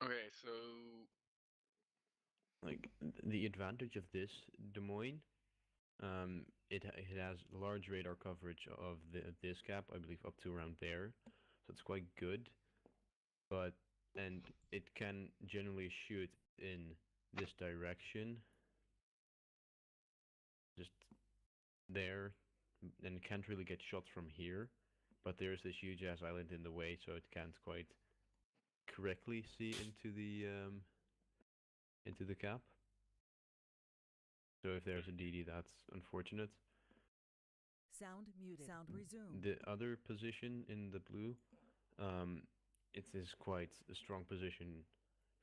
Okay, so Like the advantage of this Des Moines, it has large radar coverage of this cap, I believe up to around there, so it's quite good. But and it can generally shoot in this direction, just there, and can't really get shots from here. But there's this huge ass island in the way, so it can't quite correctly see into the cap. So if there's a DD, that's unfortunate. Sound muted. Sound resumed. The other position in the blue, um, it is quite a strong position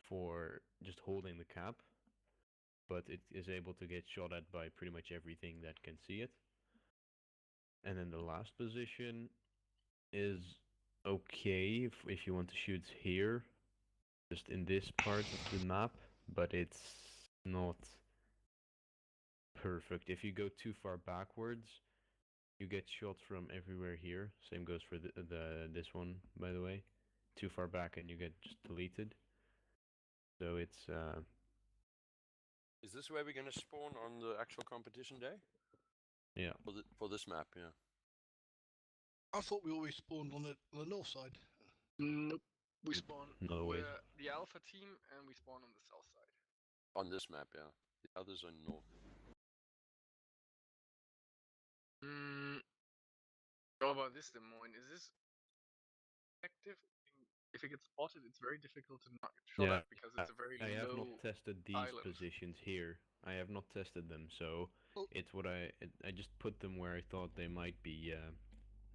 for just holding the cap, but it is able to get shot at by pretty much everything that can see it. And then the last position is okay if you want to shoot here, just in this part of the map, but it's not perfect. If you go too far backwards, you get shots from everywhere here. Same goes for the this one, by the way. Too far back and you get just deleted. So it's Is this where we're going to spawn on the actual competition day? yeah. For this map, yeah. I thought we always spawned on the north side. nope. We spawn. No way. We're the alpha team, and we spawn on the south side. On this map, yeah. The others are north. How about this, Des Moines? Is this effective? If it gets spotted, it's very difficult to not get shot at because it's a very I have low not tested these island. positions here. I have not tested them, so it's what I just put them where I thought they might be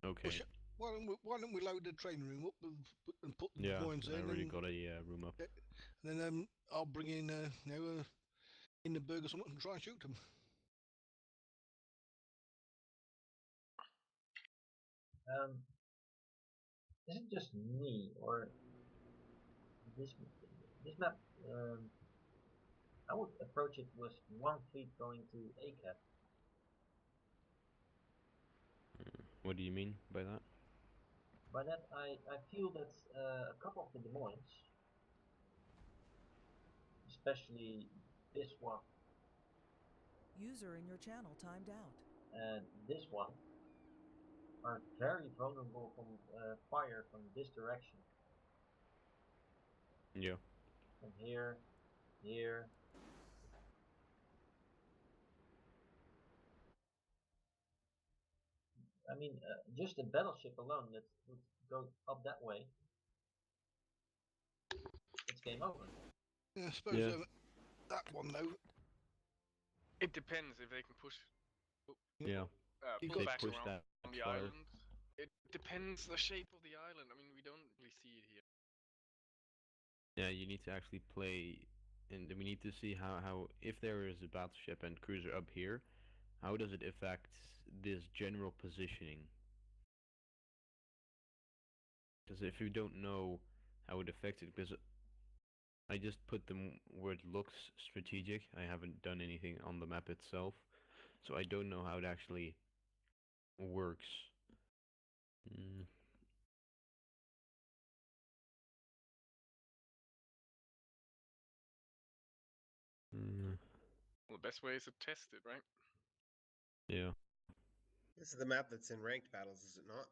okay. Why don't we load the training room up and put the Yeah, points I in? already got a room up. And then I'll bring in in the burger something and try and shoot them. Is it just me or this map? I would approach it with one fleet going to A cap. What do you mean by that? By that, I feel that a couple of the Des Moines, especially this one. User in your channel timed out. And this one are very vulnerable from fire from this direction. Yeah. From here. I mean, just a battleship alone that would go up that way. It's game over. Yeah, I suppose that one though. It depends if they can push. Yeah. Pull back around on the island. It depends the shape of the island. I mean, we don't really see it here. Yeah, you need to actually play, and we need to see how if there is a battleship and cruiser up here, how does it affect this general positioning? Because if you don't know how it affects it, because I just put them where it looks strategic. I haven't done anything on the map itself, so I don't know how it actually works. Well, the best way is to test it, right? Yeah. This is the map that's in ranked battles, is it not?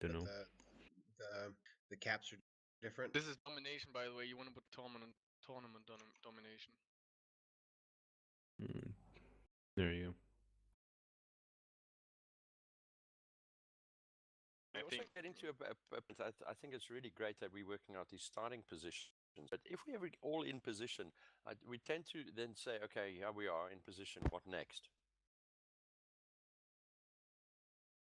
Don't know. The caps are different. This is domination, by the way. You want to put tournament domination. There you go. I also get into I think it's really great that we're working out these starting positions. But if we ever all in position, we tend to then say, okay, here we are in position. What next?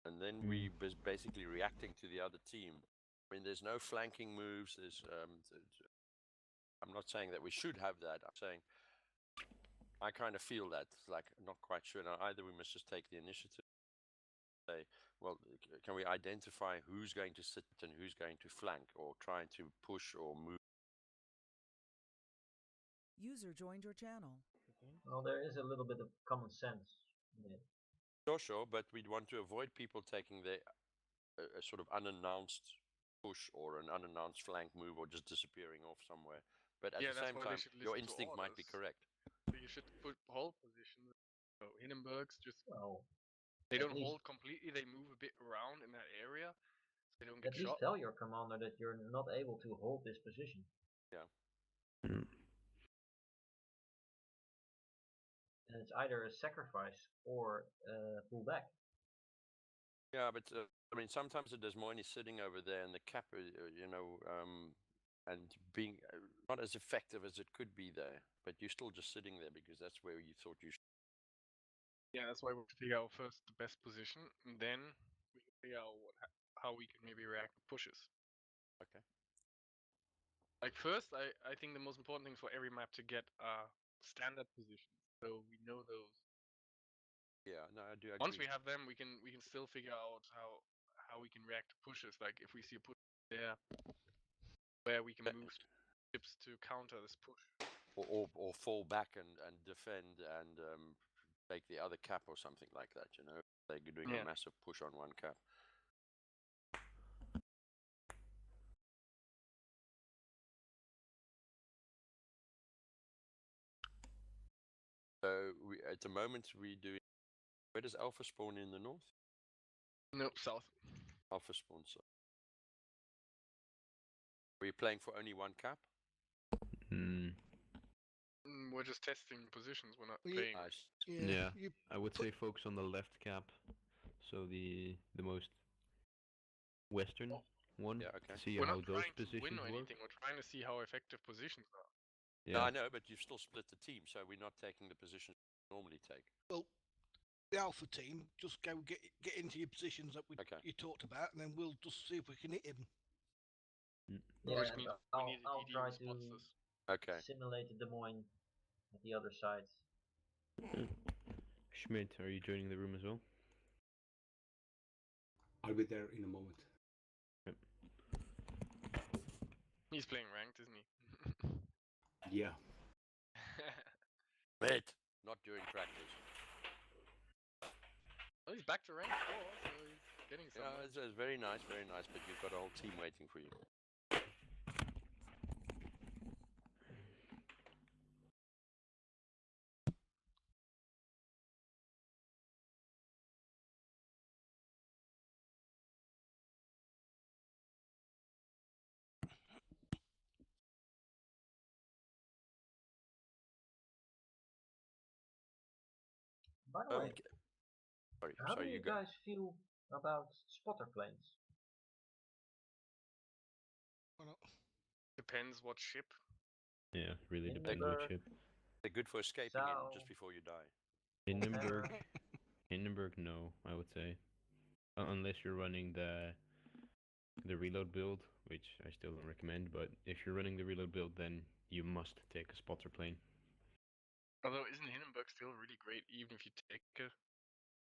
And then we basically reacting to the other team. I mean, there's no flanking moves. There's I'm not saying that we should have that. I'm saying I kind of feel that, like, not quite sure. Now, either we must just take the initiative. Say, well, can we identify who's going to sit and who's going to flank, or trying to push or move? User joined your channel. Well, there is a little bit of common sense in it. Sure, but we'd want to avoid people taking their sort of unannounced push or an unannounced flank move or just disappearing off somewhere. But at Yeah, the that's same why time, they should your listen to instinct might be orders. correct. So you should put hold positions. So Hindenburgs just Well, they at don't least- hold completely. They move a bit around in that area, so they don't get at least shot. tell your commander that you're not able to hold this position. Yeah. Mm. And it's either a sacrifice or pull back. Yeah, but I mean, sometimes the Des Moines is sitting over there, and the cap, and being not as effective as it could be there. But you're still just sitting there because that's where you thought you should. Yeah, that's why we figure out first the best position, and then we can figure out how we can maybe react to pushes. Okay. Like first, I think the most important thing for every map to get standard positions, so we know those. Yeah, no, I do agree. Once we have them, we can still figure out how we can react to pushes. Like if we see a push there, where we can move ships to counter this push. Or fall back and defend and take the other cap or something like that. They're doing a massive push on one cap. So at the moment we do. Where does Alpha spawn in the north? No, south. Alpha spawn south. Are you playing for only one cap? We're just testing positions. We're not Well, playing. Yeah, You I would say focus on the left cap, so the most western one. Yeah, okay. See We're how not those trying to win positions or work. anything. We're trying to see how effective positions are. No, Yeah. I know, but you've still split the team, so we're not taking the positions we normally take. well, the Alpha team just go get into your positions that you talked about, and then we'll just see if we can hit him. Yeah, Which and means we need a I'll DD try who to spots this. Okay. simulate the Des Moines at the other side. Schmidt, are you joining the room as well? I'll be there in a moment. Yep. He's playing ranked, isn't he? Yeah. Mate, not during practice. Well, he's back to rank 4, so he's getting somewhere. Yeah, it's very nice, but you've got a whole team waiting for you. By the way, how do Sorry, you you go. guys feel about spotter planes? Depends what ship. Yeah, really depends what ship. They're good for escaping in just before you die. Hindenburg, no, I would say, unless you're running the reload build, which I still don't recommend. But if you're running the reload build, then you must take a spotter plane. Although isn't Hindenburg still really great, even if you take a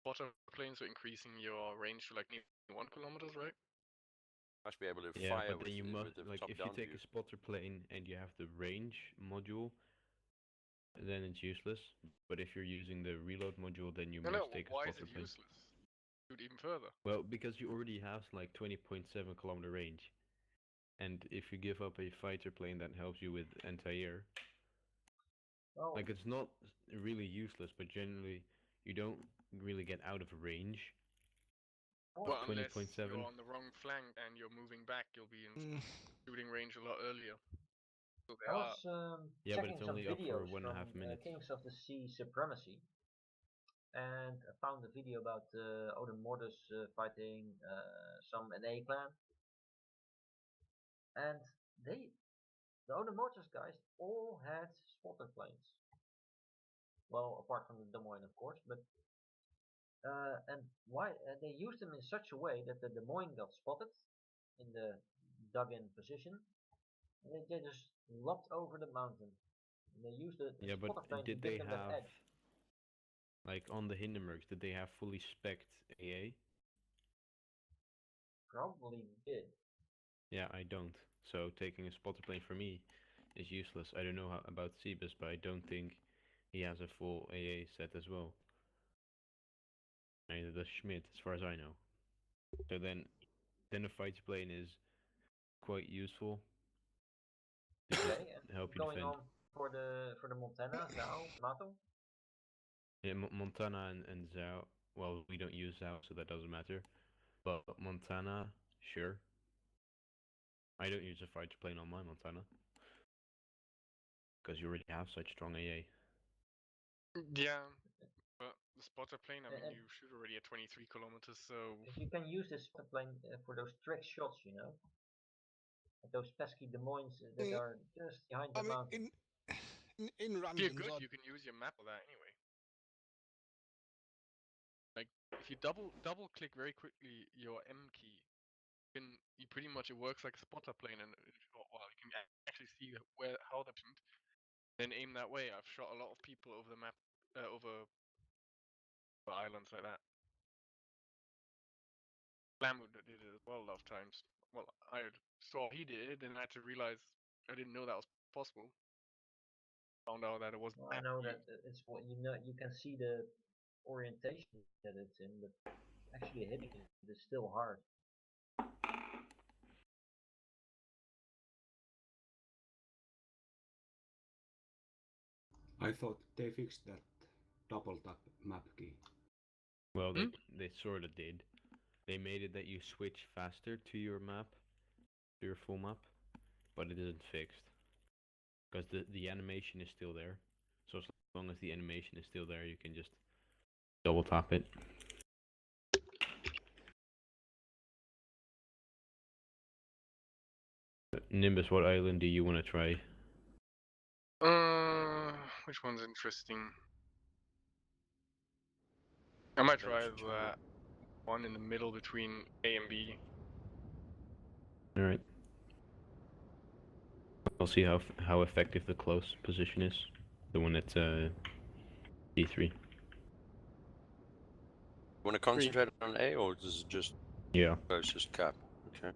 spotter plane, so increasing your range to like 1 kilometers, right? Must be able to Yeah, fire but then you must, with the like, top if you down take view. a spotter plane and you have the range module, then it's useless. But if you're using the reload module, then you must take a why spotter is it plane. useless? Shoot even further. Well, because you already have like 20.7 kilometer range, and if you give up a fighter plane that helps you with anti-air, like, it's not really useless, but generally you don't really get out of range. Well, unless you're on the wrong flank and you're moving back, you'll be in shooting range a lot earlier. So I was yeah, but checking it's some only up for videos 1.5 from minutes. Kings of the Sea Supremacy, and I found a video about Odin Mortis fighting some NA clan, and the Odin Mortis guys all had spotter planes. Well, apart from the Des Moines, of course, but and why they used them in such a way that the Des Moines got spotted in the dug-in position. They just lopped over the mountain. And they used the spotter plane to give them that edge. Like on the Hindenburgs, did they have fully spec'd AA? Probably did. Yeah, I don't. So taking a spotter plane for me is useless. I don't know about Cebus, but I don't think he has a full AA set as well. Neither does Schmidt, as far as I know. So then a fighter plane is quite useful to just Okay, and help you going defend. on for the Montana, Zao, Mato. Yeah, Montana and Zhao. Well, we don't use Zhao, so that doesn't matter. But Montana, sure. I don't use a fighter plane on my Montana because you already have such strong AA. Yeah, but the spotter plane, I mean, And you shoot already at 23 kilometers, so you can use this plane for those trick shots, you know, those pesky Des Moines that Mm, are just behind I the mean, mountain. in if you're randoms, good, you can use your map for that anyway. Like, if you double click very quickly your M key, you pretty much, it works like a spotter plane, and well, you can actually see how they're positioned, then aim that way. I've shot a lot of people over the map, over islands like that. Lamwood did it as well a lot of times. Well, I saw he did it, and I had to realize I didn't know that was possible. Found out that it was. Well, I know that it's what you know. You can see the orientation that it's in, but actually hitting it is still hard. I thought they fixed that double tap map key. Well, they sort of did. They made it that you switch faster to your map, to your full map, but it isn't fixed because the animation is still there. So as long as the animation is still there, you can just double tap it. Nimbus, what island do you want to try? Which one's interesting? I might try that one in the middle between A and B. Alright. I'll see how effective the close position is. The one at D3. You want to concentrate on A, or is it just closest cap? Okay.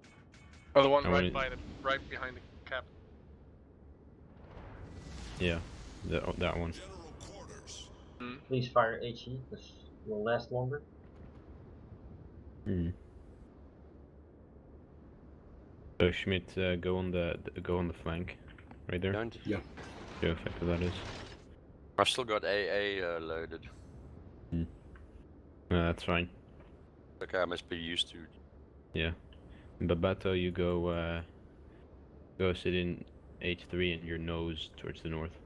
Oh, the one right behind the cap. Yeah, that one. Please fire HE, because it will last longer. So Schmidt, go on the flank, right there. Yeah. See how effective that is. I've still got AA loaded. No, that's fine. Okay, I must be used to. Yeah. Babato, you go sit in H3 and your nose towards the north.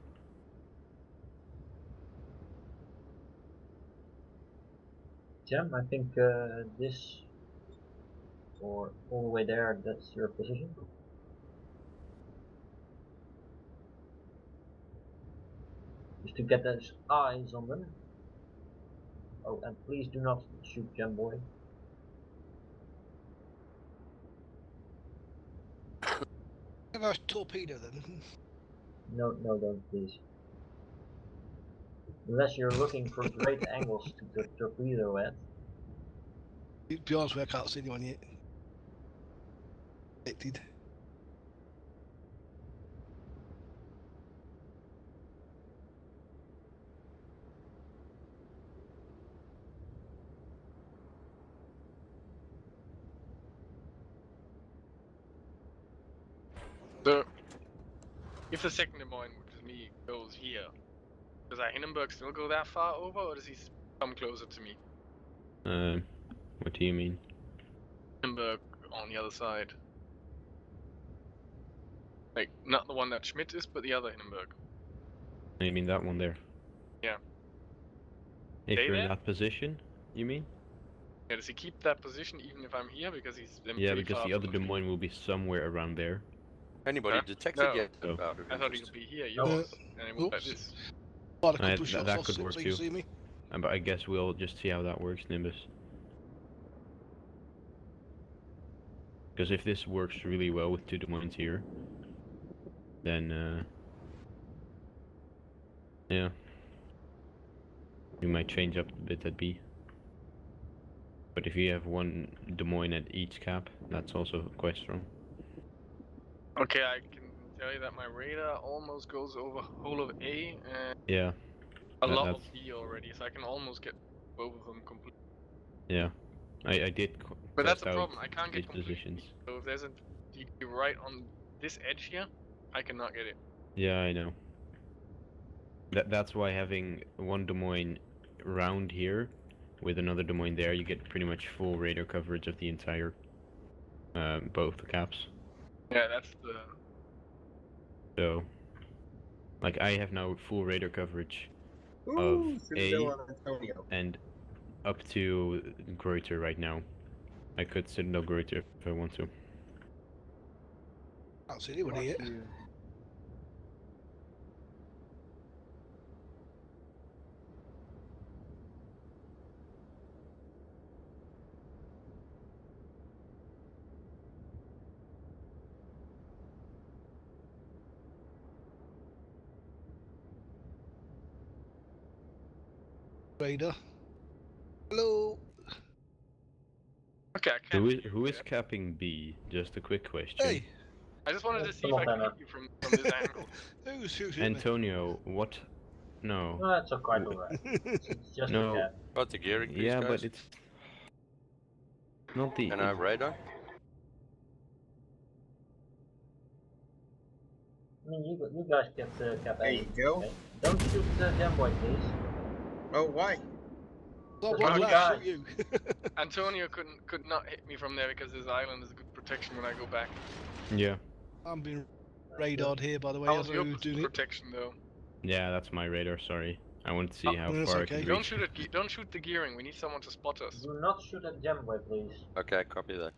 Jam, I think this, or all the way there, that's your position. Just to get those eyes on them. Oh, and please do not shoot Jam Boy. have a torpedo then. No, don't please. Unless you're looking for great angles to torpedo at. To be honest with you, I can't see anyone yet. It did. So, if the second Des Moines, which is me, goes here, does that Hindenburg still go that far over, or does he come closer to me? What do you mean? Hindenburg on the other side. Like, not the one that Schmidt is, but the other Hindenburg. You mean that one there? Yeah. If Stay you're in there? that position, you mean? Yeah, does he keep that position even if I'm here? Because he's Yeah, because the other Des Moines will be somewhere around there. Anybody detected No. yet? Oh. I thought he'd be here, yours, and it was like this. Fired a couple of shots that off could so work you too. can see me. But I guess we'll just see how that works, Nimbus. Because if this works really well with 2 Des Moines here, then yeah, we might change up a bit at B. But if you have 1 Des Moines at each cap, that's also quite strong. Okay, I can tell you that my radar almost goes over whole of A and Yeah. a lot of B already, so I can almost get both of them completely. Yeah, I did. But that's the test out problem. I can't these get completely. positions. So if there's a DK right on this edge here, I cannot get it. Yeah, I know. That's why having one Des Moines round here with another Des Moines there, you get pretty much full radar coverage of the entire, both the caps. Yeah, that's the. So, like, I have now full radar coverage Ooh, of Citadel A on Antonio. and up to Greuter right now. I could Citadel Greuter if I want to. Can't see anybody yet. Radar. Hello. Okay, I can't. Who is capping B? Just a quick question. Hey. I just wanted to see Come if on, I could Banner. hit you from this angle. Who's shooting me? Antonio, what? No. No, that's quite alright. It's just No. a cat. Got the gearing, please, Yeah, guys. but it's not the. Can I have radar? I mean, you guys get cap There A. you go. Okay? Don't shoot Jamboy, please. Oh, why? Well, Just why one would I guy. shoot you? Antonio could not hit me from there because his island is a good protection when I go back. Yeah. I'm being radared here, by the way. How's I your don't know who's doing it. protection though? Yeah, that's my radar. Sorry, I want to see Oh, how that's far okay. I can Don't reach. shoot at don't shoot the gearing. We need someone to spot us. Do not shoot at Jamboy, please. Okay, copy that.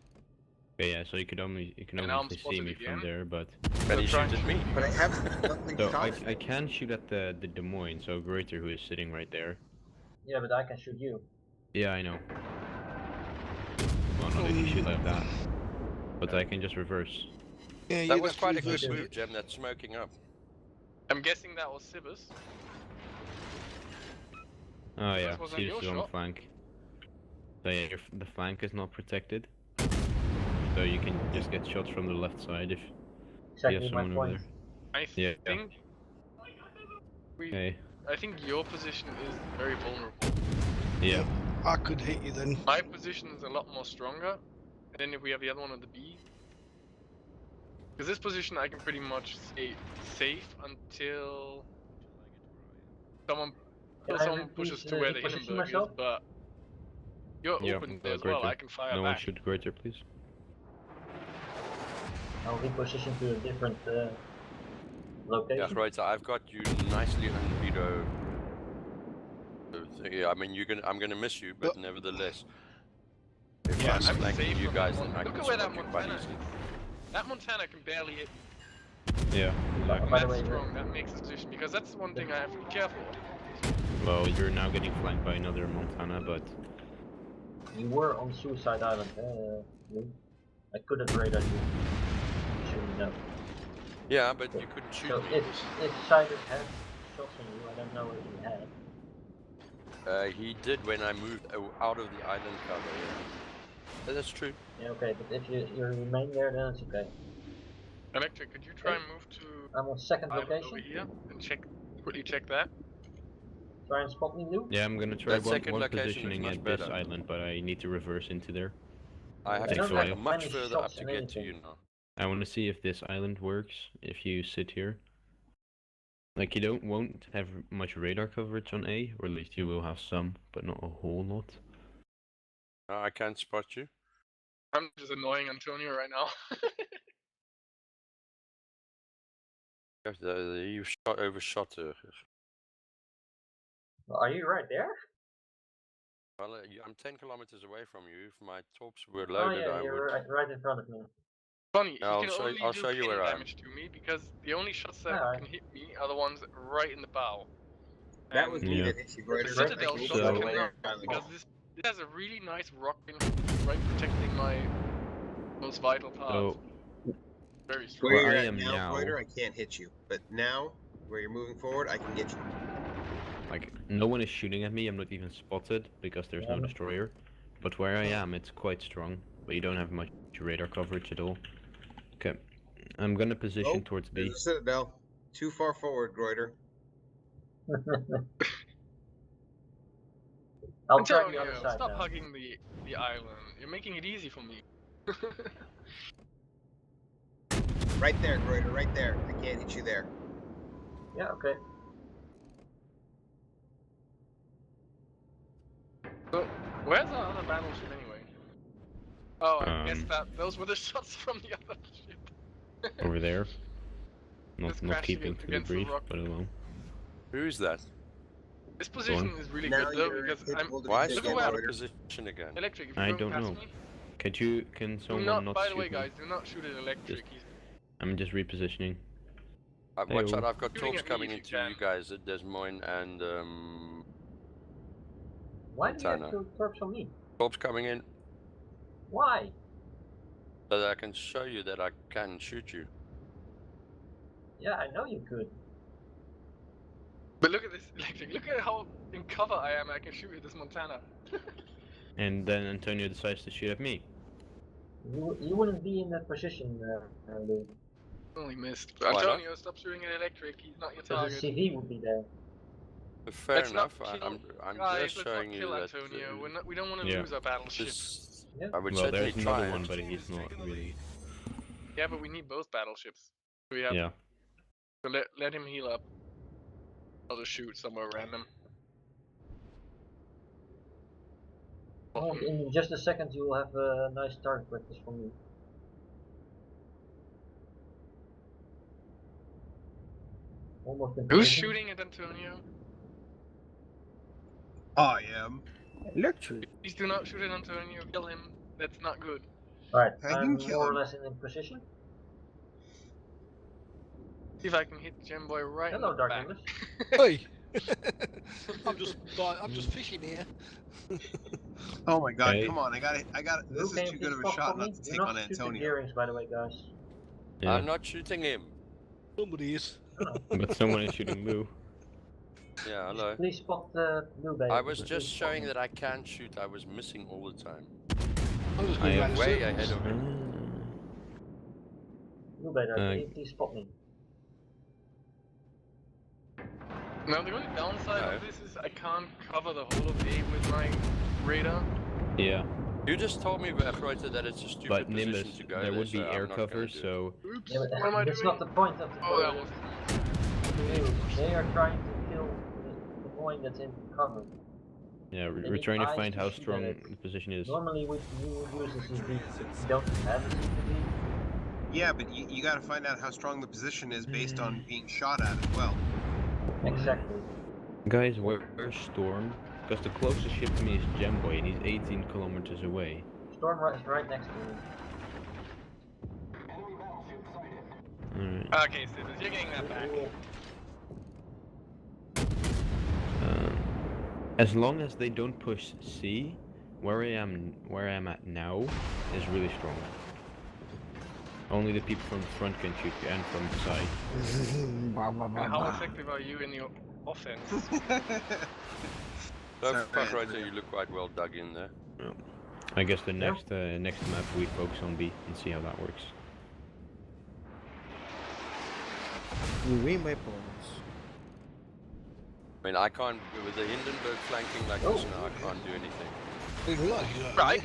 Okay, yeah, so you can And now I'm obviously see spotted me from again. there, but Can he try shoot and at me? But I have nothing so shot. I can shoot at the Des Moines, so Greuter, who is sitting right there. Yeah, but I can shoot you. Yeah, I know. Well, not if you shoot like that, but I can just reverse. Yeah, That you'd was have to quite a reverse good it. move, Jem. That's smoking up. I'm guessing that was Sibus. Oh yeah, wasn't see your this is on the shot. flank. So yeah, the flank is not protected, so you can just get shots from the left side if you Exactly have my someone over point. there. I Yeah. think Okay. I think your position is very vulnerable. Yeah. I could hit you then. My position is a lot more stronger. And then if we have the other one on the B, because this position I can pretty much stay safe until someone Can I pushes please, to where the reposition Hindenburg is. myself? But you're Yeah, open there as well. Greuter. I can fire No one back. shoot Greuter, please. I'll reposition to a different Yeah, location. right. So I've got you nicely under veto. Yeah, I mean, I'm gonna miss you, but nevertheless, if Yeah, I'm I'm flanking safe you on guys, that then one. I Look can at where that spot you quite Montana easily. is. That Montana can barely hit me. Yeah. By Exactly. the way, That's strong. That makes the position because that's one thing I have to be careful of. Well, you're now getting flanked by another Montana, but you were on Suicide Island, Lou. I could have radared you. You shouldn't know. Yeah, but you couldn't shoot So me. if Sidus had shots on you, I don't know if he had. He did when I moved out of the island cover. Yeah. That's true. Yeah, okay, but if you remain there, then it's okay. Electric, could you try and move to I'm on second island over location. here and quickly check that? Try and spot me, Lou. yeah, I'm gonna try That second one location is positioning much at this better. island, but I need to reverse into there. I have I to don't fly have much many further up shots to in get to anything. you now. I want to see if this island works. If you sit here, like you won't have much radar coverage on A, or at least you will have some, but not a whole lot. I can't spot you. I'm just annoying Antonio right now. You overshot her. Are you right there? Well, I'm 10 kilometers away from you. If my torps were Oh loaded, yeah, I you're would. right in front of me. Funny, I'll he can show- only I'll do show you hitting where I am. damage to me because the only shots that Alright. can hit me are the ones right in the bow. That was me Yeah. that hit you, The Greuter. Citadel I can shots So- I hit you cannot later. because this has a really nice rock in right protecting my most vital parts. So Very strong. Where Where you're I at am now, now- Greuter, I can't hit you. But now, where you're moving forward, I can get you. like no one is shooting at me. I'm not even spotted because there's no destroyer. But where I am, it's quite strong. But you don't have much radar coverage at all. Okay, I'm gonna position Oh, towards B. There's a Citadel. Too far forward, Greuter. I'll try the Antonio, other side stop now. hugging the island. You're making it easy for me. Right there, Greuter, right there. I can't hit you there. Yeah, okay. So, where's our other battleship anyway? Oh, I guess Um, that those were the shots from the other ship. Over there. Just Not crashing keeping to the against the brief, rock. but alone. Who's that? This position is really Now good though you're because I'm. incapable to Why be is Look he at taken, where out of Greuter. position again? Electric. If you're I going don't past know. me, Can do someone not. not By shoot the way, me? guys, do not shoot at electric. He's I'm just repositioning. Watch Hey-o. out, I've got Shooting torps at me coming if you into you can. guys at Des Moines and Why do you have Montana. to torps on me? Torps coming in Why? so that I can show you that I can shoot you. Yeah, I know you could. But look at this electric. Look at how in cover I am. I can shoot at this Montana. And then Antonio decides to shoot at me. You wouldn't be in that position, Lou. Only missed. Why not? Antonio, stop shooting at electric. He's not your Because his target. CV would be there. Fair Let's enough. not kill. I'm Guys, just let's showing not you kill that. Antonio. We don't want to Yeah. lose our battleship. This, Yeah. I would Well, certainly there's try another it. one, but he's not really. Yeah, but we need both battleships. We have. Yeah. So let him heal up. I'll just shoot somewhere random. Well, in just a second you will have a nice target practice from me. Almost in Who's position. shooting at Antonio? I am. Electric. Please do not shoot at Antonio. Kill him. That's not good. Alright, I I'm can kill more or him. less in position. See if I can hit Gemboy right Hello, in the Dark back. Nimbus. Hey! I'm just fishing here. Oh my god, Okay. come on, I got it. This Lou, can is you too good please of a spot shot for me? not to Do take not on shoot the Antonio. gearings, by the way, guys. Yeah. I'm not shooting him. Somebody is. But someone is shooting Lou. Yeah, hello. Please spot the Blue Bay. I was just showing that I can shoot. I was missing all the time. I'm just I going am around way circles. ahead of him. Blue Bay, can you please spot me? Now the only downside No. of this is I can't cover the whole of A with my radar. Yeah. You just told me, Greuter, that it's a stupid But position Nimbus, to go there would be so I'm air not gonna cover, do it. so Oops, Yeah, what am I that's doing? not the point of the Oh, that was... They are trying to kill the point that's in cover. yeah, They we're need trying to eyes find to how shoot strong at it. the position is. Normally we use a CV. We don't have a CV. Yeah, but you gotta find out how strong the position is based on being shot at as well. Exactly. Guys, where's Storm? Because the closest ship to me is Gemboy, and he's 18 kilometers away. Storm is right next to me. Alright. Okay, Simmons, you're getting that back. As long as they don't push C, where I'm at now is really strong. Only the people from the front can shoot you, and from the side. And how effective are you in your offense? So Sorry, far, man. Greuter, you look quite well dug in there. I guess the next map we focus on B and see how that works. You win my points. I mean, I can't, with the Hindenburg flanking like this now, I can't do anything. Didn't realize you got Right.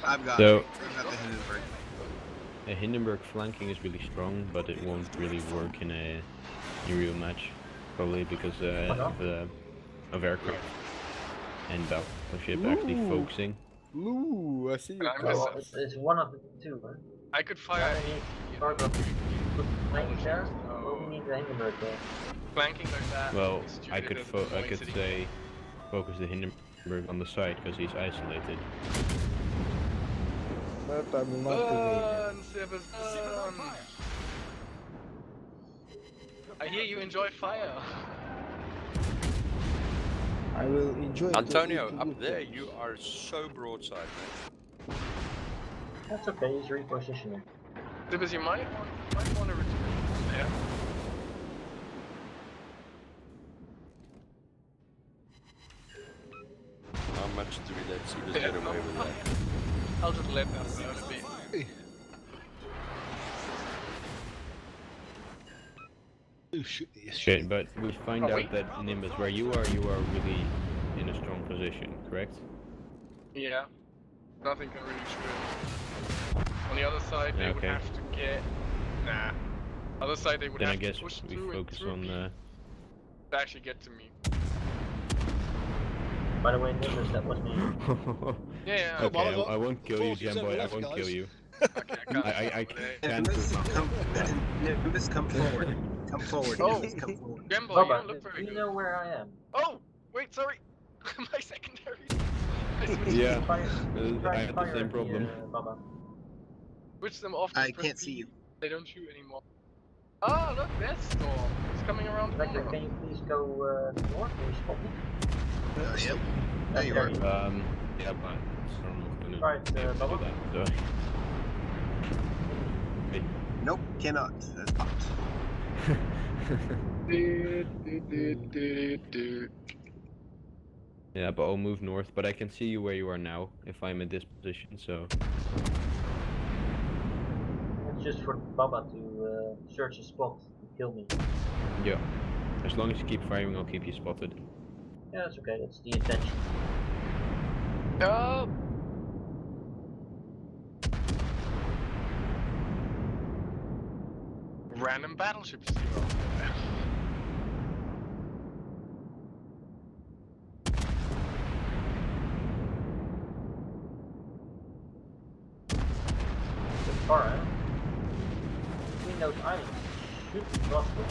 I've got So- it. I've got the Hindenburg. The Hindenburg flanking is really strong, but it won't really work in a real match, probably because of aircraft and battleship actually Ooh. focusing. Lou, I see you. I'm Well, it's one of the two. Huh? I could fire Either AT, need you know, start up put flanks there, No. or we need the Hindenburg there. flanking like that. Well, is stupid I could as a I could city. say focus the Hindenburg on the side because he's isolated. But I will not Burn, Simmons, burn! I hear you enjoy fire. I will enjoy Antonio, it. up there, you are so broadside, man. That's okay, he's repositioning. Simmons, you might want to return there. How much do we let Sebas get away with that? I'll just let them know to be. Oh, shoot this Okay, shit. but we find Are out we? that Nimbus, where you are really in a strong position, correct? Yeah. Nothing can really shoot. On the other side, they would Okay. have to get Nah. Other side, they would Then I have guess to push we through and focus through on. me to actually get to me. By the way, Nimbus, that was me. Yeah. Come on, Okay, I got I won't kill you, 47 Jamboy. I left, won't kill guys. you. Okay, I can't. I can't Nimbus, put my. Nimbus, come forward. Come forward, Oh. Nimbus, come forward. Jembo, you Baba, don't look do very you good. know where I am? Oh, wait, sorry. My secondary. I switched, Yeah, Try I had the fire same at problem. me, Baba. switched them off. I Press can't P. see you. They don't shoot anymore. Ah, look, there's Storm. It's coming around the Vector, corner. can you please go north? Can you spot me? Oh, yeah. Yes, There you are. Yeah, but I'm not gonna Right, be able to Bubba. do that. So. Nope, cannot. That's popped. Yeah, but I'll move north. But I can see you where you are now if I'm in this position. So. It's just for Baba to search a spot to kill me. Yeah. As long as you keep firing, I'll keep you spotted. Yeah, that's okay. That's the intention. Oh. Random battleships. Alright. Between those islands should be possible.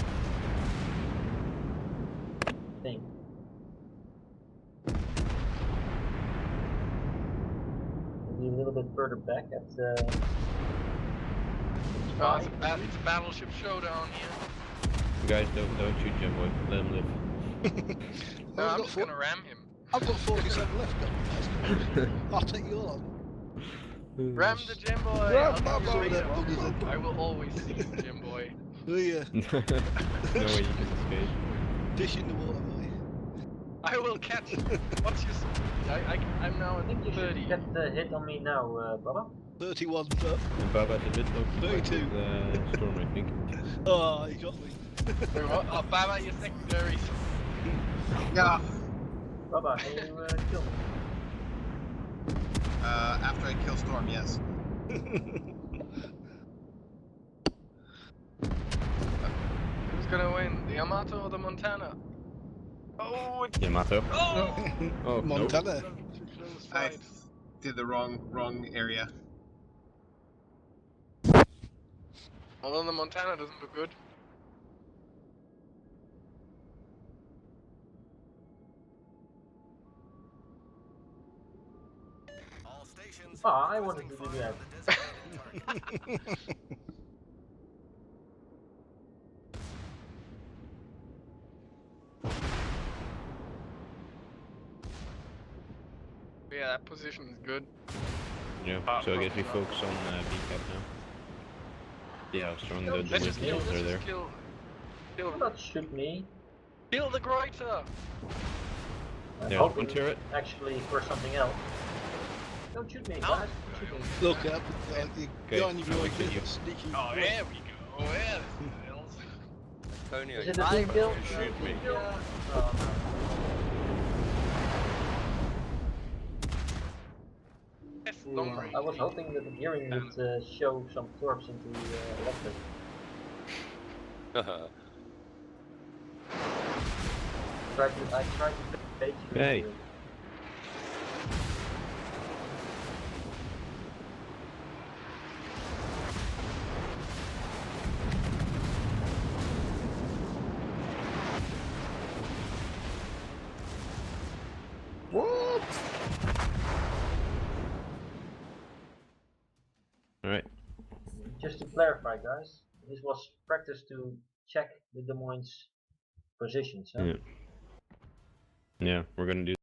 I think. Maybe a little bit further back at the. Oh, it's a battleship showdown here. Guys, don't shoot Jamboy. Let him live. No, I've I'm got just gonna ram him. I've got 47 left, guys. I'll take you all on. Ram the Jim Boy! Ram I'll my see you boy, that later. bugger's in. I will always see you, Jim Boy. Yeah, No way you can escape. dish in the water, boy. I will catch you. What's your speed? I'm now I think you at should 30. get the hit on me now, Baba. 31 up. And Baba's a bit occupied 32. with Storm, I think. Oh, he got me. Oh, Baba, your secondaries. Yeah. Baba, can you kill me? After I kill Storm, yes. Who's gonna win? The Yamato or the Montana? Oh, it's... Yamato. Oh! Oh, Montana. I did the wrong area. Although the Montana doesn't look good. Ah, I wanted to do that. Yeah, that position is good. Yeah, so I guess we focus on BCAP now. Yeah, how strong the Let's just kill, are there. Do not shoot me. Kill the Greuter! I'm Yeah, hoping one turret. actually for something else. Don't shoot me, guys. Don't shoot me. Look up, Okay, behind you, I'll boy. look at you. Sneaky. Oh, there we go. Yeah, this is Antonio, Is you it a team kill? shoot me. Oh, no. long range. I was hoping that the gearing would show some torps into electric. I tried to bait you Hey. into it. What? Alright. Just to clarify, guys, this was practice to check the Des Moines positions. Huh? Yeah. Yeah, we're gonna do